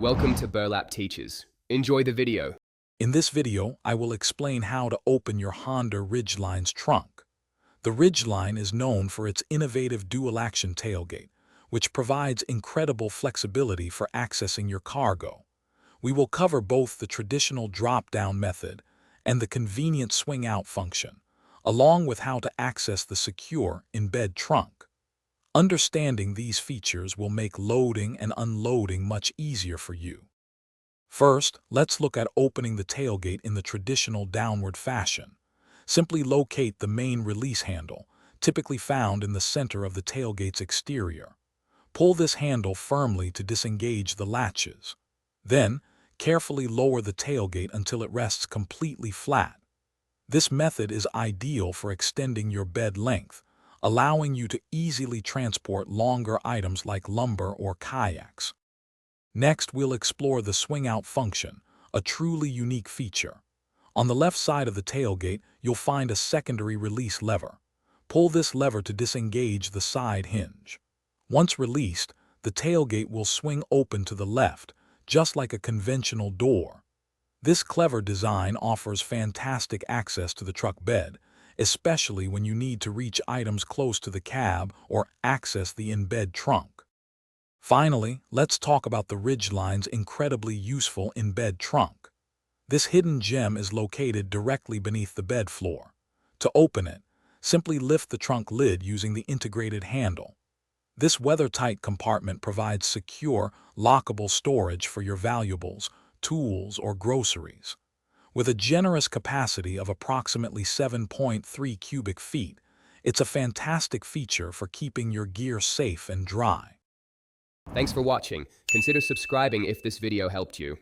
Welcome to Burlap Teachers. Enjoy the video. In this video, I will explain how to open your Honda Ridgeline's trunk. The Ridgeline is known for its innovative dual-action tailgate, which provides incredible flexibility for accessing your cargo. We will cover both the traditional drop-down method and the convenient swing-out function, along with how to access the secure in-bed trunk. Understanding these features will make loading and unloading much easier for you. First, let's look at opening the tailgate in the traditional downward fashion. Simply locate the main release handle, typically found in the center of the tailgate's exterior. Pull this handle firmly to disengage the latches. Then, carefully lower the tailgate until it rests completely flat. This method is ideal for extending your bed length, allowing you to easily transport longer items like lumber or kayaks. Next, we'll explore the swing-out function, a truly unique feature. On the left side of the tailgate, you'll find a secondary release lever. Pull this lever to disengage the side hinge. Once released, the tailgate will swing open to the left, just like a conventional door. This clever design offers fantastic access to the truck bed, especially when you need to reach items close to the cab or access the in-bed trunk. Finally, let's talk about the Ridgeline's incredibly useful in-bed trunk. This hidden gem is located directly beneath the bed floor. To open it, simply lift the trunk lid using the integrated handle. This weather-tight compartment provides secure, lockable storage for your valuables, tools, or groceries. With a generous capacity of approximately 7.3 cubic feet, it's a fantastic feature for keeping your gear safe and dry. Thanks for watching. Consider subscribing if this video helped you.